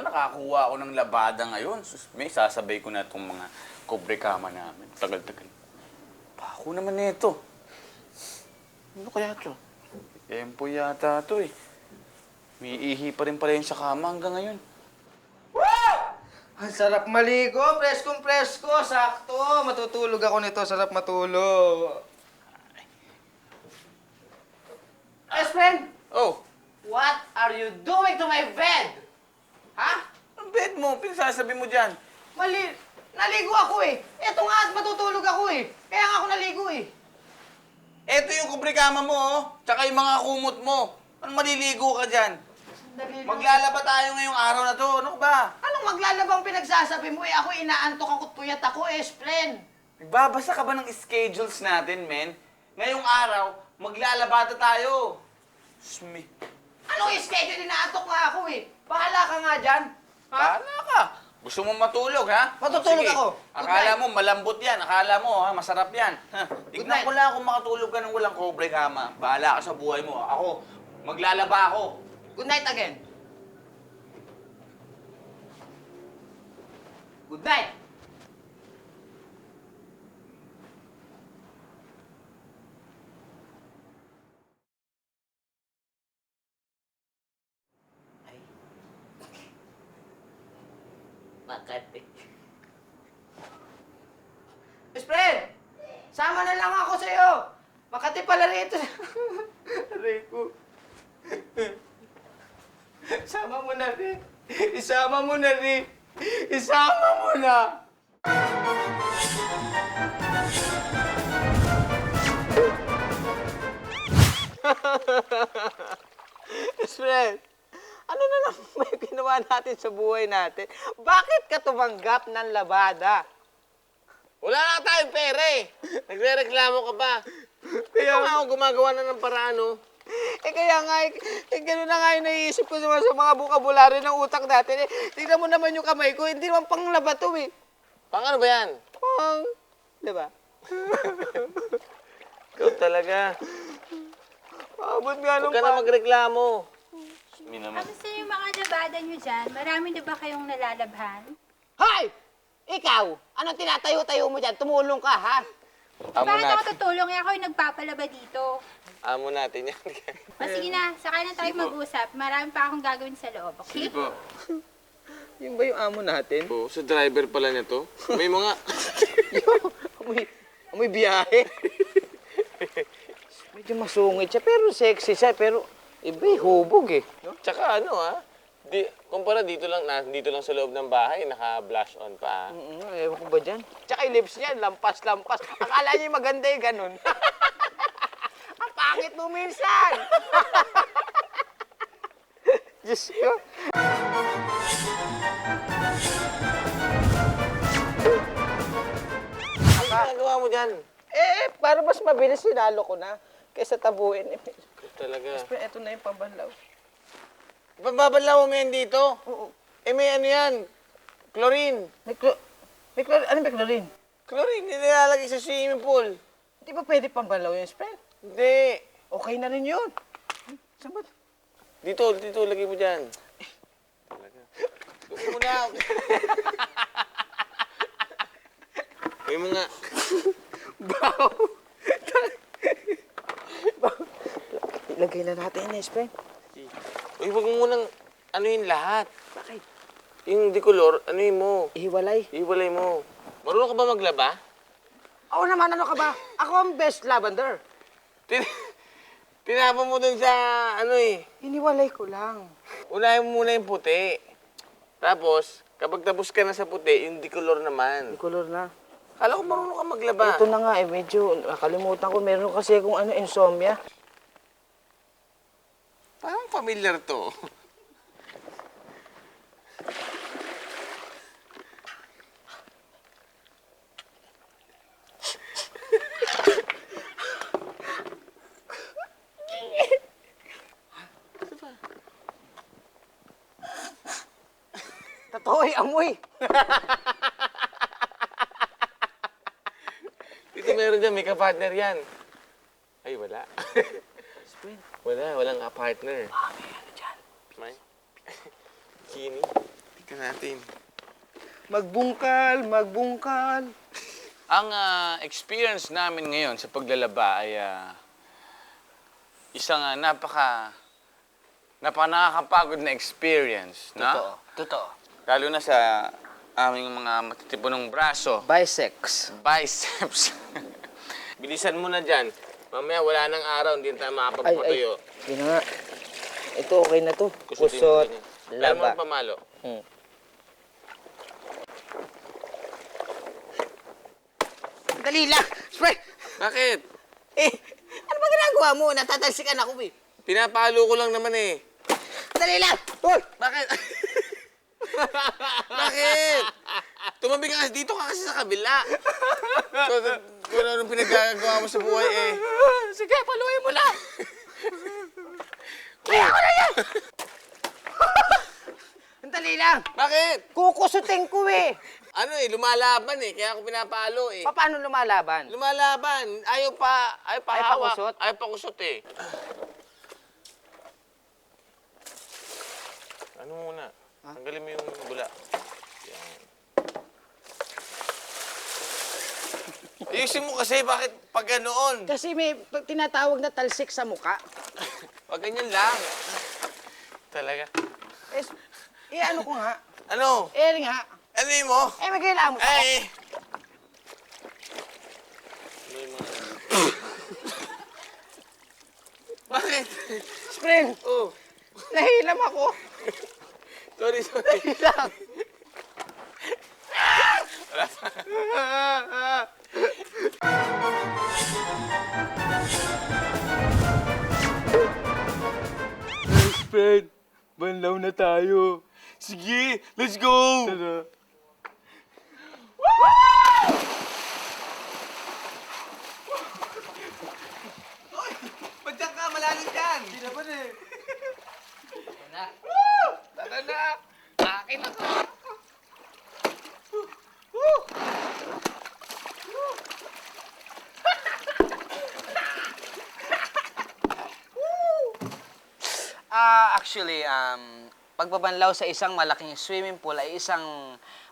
nakakuha ako ng labada ngayon. Sus, may sasabay ko na itong mga kubrekama namin. Tagal-tagal. Pako naman nito. Ano kaya ito? Tempo yata ito eh. May ihi pa rin pala yun sa kama hanggang ngayon. Ang sarap maligo, preskong presko, sakto. Matutulog ako nito, sarap matulog. Best friend, Oh, what are you doing to my bed? Ha? ang bed mo, pinsasabi mo dyan. Naligo ako eh. Eto nga at matutulog ako eh. Kaya nga ako naligo eh. Eto yung kubrekama mo, oh. Tsaka yung mga kumot mo. Ano maliligo ka dyan? Sandali lang. Maglalaba tayo ngayong araw na to. Ano ba? Anong maglalabang pinagsasabi mo eh? Ako inaantok ako't puyat ako eh, friend. Nagbabasa ka ba ng schedules natin, men? Ngayong araw, maglalabada tayo. Sumi. Anong schedule? Inaantok nga ako eh. Bahala ka nga dyan. Ha? Bahala ka. Gusto mo matulog, ha? Matutulog Sige. ako. Good Akala night. mo, malambot yan. Akala mo, ha? Masarap yan. Ha? Good Tignan night. ko lang kung makatulog ka ng walang kobre kama. Bahala ka sa buhay mo. Ako, maglalaba ako. Good night again. Good night. Ay. Makati. Best friend! Sama na lang ako sa'yo! Makati pala rito. Aray ko. Sama mo na rin. Isama mo na rin. Isama mo na. Best friend, ano na naman may ginawa natin sa buhay natin? Bakit ka tumanggap ng labada? Wala na tayong pera eh. Nagre-reklamo ka pa. Kaya, Kaya nga ako gumagawa na ng paraan, oh. kaya nga, gano'n na nga yung naiisip ko sa mga bukabularyo ng utak natin. Tingnan mo naman yung kamay ko, hindi naman panglaba to eh. Pang ano ba yan? Pang, di ba? Ikaw talaga. Abot nga nung Huwag ka na magreklamo. Sumi naman. Kamusta yung mga labada nyo dyan? Marami na ba kayong nalalabhan? Hoy! Ikaw! Anong tinatayo-tayo mo dyan? Tumulong ka, ha? Amo Bakit ako natin. tutulong? Eh, ako yung nagpapalaba dito. Amo natin yan. O sige na, saka na tayo mag-usap. Marami pa akong gagawin sa loob, okay? Sige po. Yung ba yung amo natin? Oh, sa driver pala niya to. May mga... amoy biyahe. Medyo masungit siya, pero sexy siya, pero iba hubog eh. No? Tsaka ano kumpara dito lang sa loob ng bahay, naka-blush on pa. Ewan ko ba dyan? Tsaka yung lips niya, lampas-lampas. Akala niya yung maganda yung ganun. Ang pangit mo minsan! Diyos ko. Ano ginagawa mo dyan? Para mas mabilis sinalo ko na kaysa tabuin. Ikaw talaga. Pero eto na yung pambanlaw. Babalaw mo yan dito? Oo. Eh may ano yan? Chlorine. Ano ba chlorine? Chlorine, nilalagay sa swimming pool. Di ba pwede pambanlaw yung spray? Hindi. Okay na rin yun. Saan ba? Dito, lagay mo dyan. Talaga. Gusto mo na. May mga... Baw! Ilagay na natin yung spray. Uy, huwag mo munang anuhin lahat. Bakit? Yung decolor, anuhin mo. Ihiwalay. Iwalay mo. Marunong ka ba maglaba? Oo naman, ano ka ba? Ako ang best lavender. Tinapon mo dun sa ano eh. Hiniwalay ko lang. Unahin mo muna yung puti. Tapos, kapag tapos ka na sa puti, yung decolor naman. Color na. Kala ko marunong ka maglaba. Ito na nga medyo nakalimutan ko. Meron kasi akong insomnia. Parang familiar to. Totoo, amoy. Dito meron dyan, may ka-partner yan. Ay, wala. Walang ka-partner. May ano dyan? May? Bikini? natin. Magbungkal, magbungkal. Ang experience namin ngayon sa paglalaba ay isang nakakapagod na experience, no? Totoo. Lalo na sa aming mga matitipunong braso, Bisex. biceps. Bilisan mo na dyan. Mamaya wala nang araw, hindi na tayo makapagpatuyo. Yun na nga. Ito, okay na to. Kusutin mo Kusot, ganyan. Lalo mo laba. ang pamalo. Dali lang! Spray! Bakit? Ano ba ginagawa mo? Natatalsikan ako eh. Pinapalo ko lang naman eh. Dali lang! Hoy! Bakit? Bakit? Tumabi ka kasi dito ka kasi sa kabila. So, kung anong pinagagawa mo sa buhay eh. Sige, paluin mo na! Kaya ko na yan! Dali lang! Bakit? Kukusutin ko eh! Ano eh, lumalaban eh. Kaya ako pinapalo eh. Paano lumalaban? Lumalaban. Ayaw pa Ayaw hawak. pakusot? Ayaw pa kusot eh. Ano muna? Tanggalin mo yung bula. Yan. Ayusin mo kasi, bakit pag ganoon? Kasi may tinatawag na talsik sa muka. Pag ganyan lang. Talaga. Ano ko nga? Ano? Nga. Ano yun mo? May kailangan mo. Ay! Bakit? Spring! Oh, Nahilam ako. sorry. Nahilam. Friend, banlaw na tayo. Sige, let's go! Tara. Ba't diyan ka? Malalim dyan! Hindi naman eh. Tara na. Akin na to. Actually, pagbabanlaw sa isang malaking swimming pool ay isang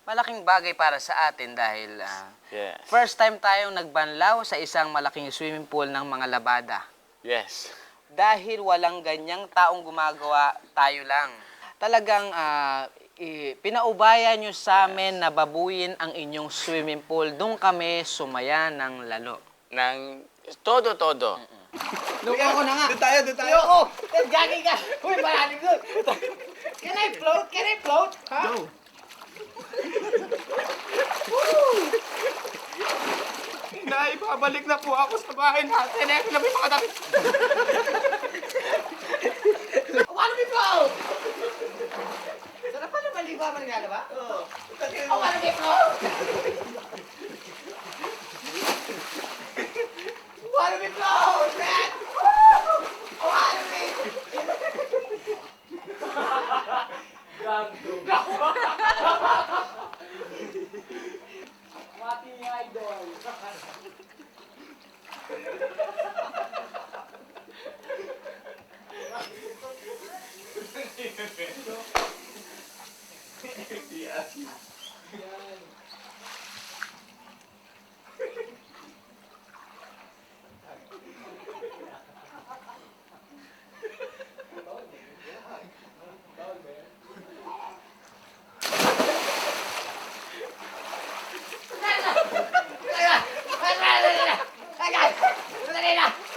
malaking bagay para sa atin dahil Yes. first time tayong nagbanlaw sa isang malaking swimming pool ng mga labada. Yes. Dahil walang ganyang taong gumagawa, tayo lang. Talagang pinaubaya nyo sa amin na babuyin ang inyong swimming pool. Doon kami sumaya ng lalo. Nang todo-todo. Luko ko na nga. Doon tayo. Ayoko! Jogging ka! Uy, malalim doon! Can I float? Can I float? Ha? Go. Naibabalik na po ako sa bahay natin. Eh, may mga damit. Wanna be float? Sarap pala maligo ka manigala ba? Oo. Wanna be float? Wanna be float, man? Wanna be...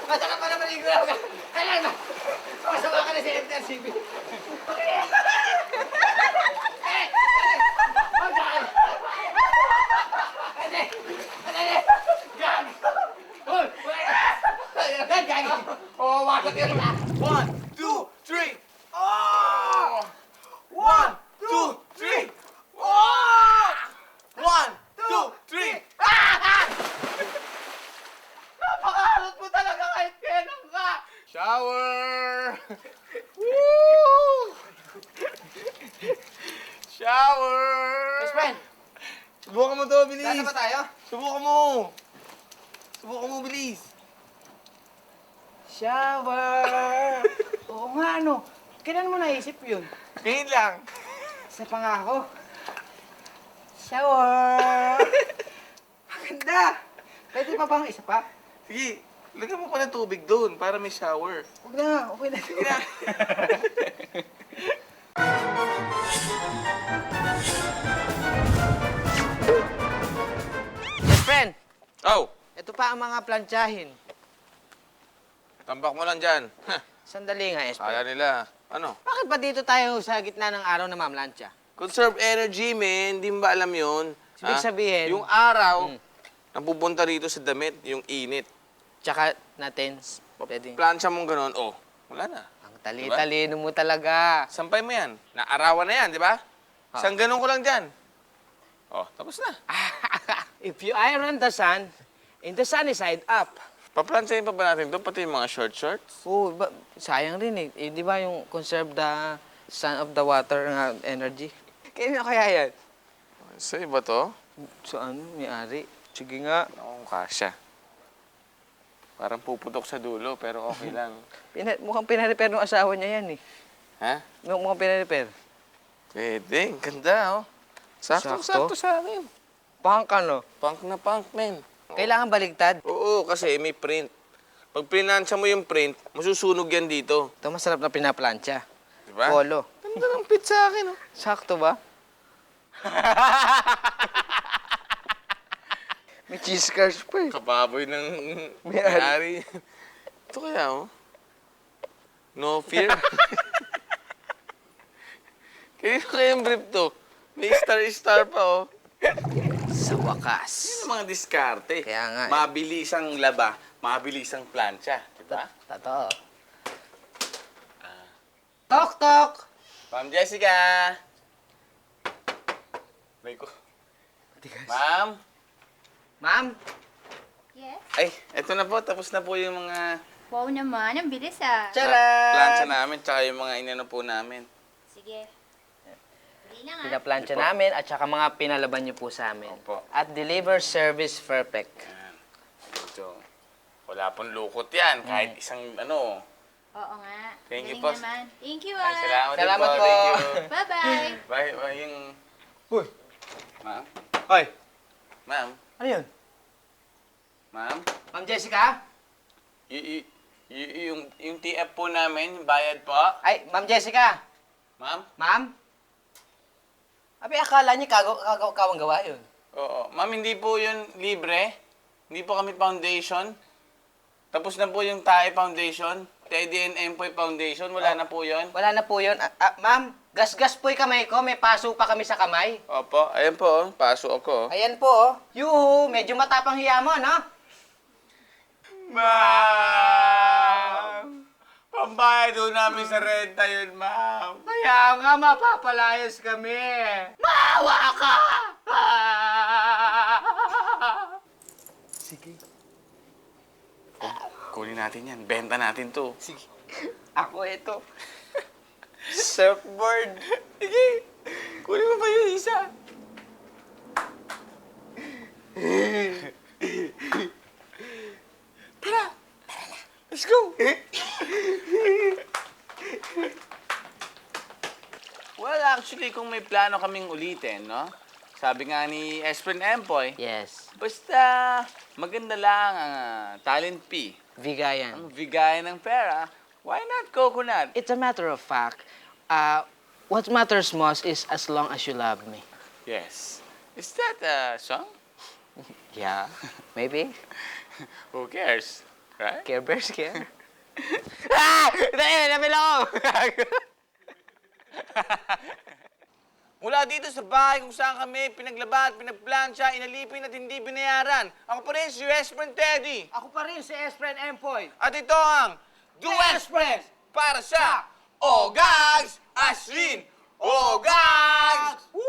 Masarap pa naman yung gulaw ka. Kailan ba? Masama ka na sa MTRCB. One, two, three. Oh! One, two, three. Oh! One, two, three. Napakaharot mo talaga kahit kailan ka. Shower! Woo! Shower! Best friend, Subukan mo to, bilis. saan na ba tayo? Subukan mo. Subukan mo, bilis. Shower! Oo nga, ano? Kailan mo naisip yun? Ngayon lang. Sa pangako. Shower! Maganda! Pwede pa bang isa pa? Sige, lagyan mo pa ng tubig doon para may shower. Huwag na, okay na. Yes, friend. Oh, Ito pa ang mga plantsahin. tambak mo lang dyan. Ha, Sandali nga, yes, kaya friend. nila. Ano? Bakit ba dito tayo sa gitna ng araw na mamlansya? Conserve energy, men. Hindi mo ba alam yun? Ibig sabihin- Yung araw, napupunta rito sa damit, yung init. Tsaka natin, pwede. Plansya mong ganun, oh, wala na. Ang tali-talino mo talaga. Sampay mo yan. Naarawan na yan, di ba? Isang ganun ko lang dyan. Oh, tapos na. If you iron the sun, in the sunny side up. Paplansyahin pa ba natin ito, pati yung mga shorts? Oh, sayang rin eh. Di ba yung conserve the sun of the water energy? Kaya kaya yan? Sa iba to? So ano, may-ari? Sige nga. Akong kasya. Parang puputok sa dulo, pero okay lang. Mukhang pinarepair ng asawa niya yan eh. Ha? Mukhang pinarepair. Pwede, ang ganda, oh. Sakto? Sakto sa akin. Punk ano? Punk na punk, men. Kailangan baligtad. Oo, kasi may print. Pag prinansya mo yung print, masusunog yan dito. Ito masarap na pinaplansya. Di ba? Polo. Ganda ng fit sa akin, oh. Sakto ba? May cheese curls pa eh. Kababoy ng May-ari. may-ari. Ito kaya, oh. No fear. Kanino kaya yung brief to? May star-star pa, oh. Sa wakas. Yung mga diskarte. Kaya nga, eh. Mabilis ang laba, mabilis ang plancha. Di ba? Totoo. Tok, tok! Ma'am Jessica! May ko. Ma'am? Ma'am? Yes? Ay, eto na po. Tapos na po yung mga Wow naman, ang bilis ah. plancha Charan! namin, tsaka yung mga inano po namin. Sige. Hindi na nga. Pinaplansya Sige po. namin at saka mga pinalaban niyo po sa amin. Opo. At deliver service perfect. Yan. Medyo, wala pong lukot yan. Kahit isang ano. Oo nga. Thank you Galing po. naman. Thank you Ay, ah. salamat, Salamat din po. Thank you. Bye-bye. Bye. Bye. Yung... Uy! Ma'am? Hoy! Ma'am? Ano yun? Ma'am? Ma'am Jessica? Yung TF po namin, yung bayad po. Ay, Ma'am Jessica! Ma'am? Ma'am? Abi, akala niya kawang gawa yun. Oo. Ma'am, hindi po yun libre. Hindi po kami foundation. Tapos na po yung TAE Foundation. Teddy and Empoy Foundation. Wala na po yun. Wala na po yun. Ma'am, gasgas po yung kamay ko. May paso pa kami sa kamay. Opo. Ayan po. Oh. Paso ako. Ayan po, oh. Yuhu, medyo matapang hiya mo, no? Ma'am! Pambayad ho namin sa renta yun, ma'am. Kaya nga, mapapalayas kami. Maawa ka! Sige. Kunin natin yan. Benta natin to. Sige. Ako ito. Surfboard. Sige. Kunin mo pa yung isa. Tara. Let's go. Well, actually, kung may plano kaming ulitin, no? Sabi nga ni Esprin Empoy, Yes. basta maganda lang ang talent fee. Vigayan. Ang bigay ng pera, why not coconut? It's a matter of fact. What matters most is as long as you love me. Yes. Is that a song? Yeah. Maybe. Who cares? Right? Care Bears care. Ah! Dahil, nabil ako! Mula dito sa bahay kung saan kami pinaglabat, pinagplansya, inalipin at hindi binayaran. Ako pa rin si Esprin Teddy. Ako pa rin si Espren Empoy. At ito ang Duet Express! para sa Ogags Asrin! Ogags! Woo!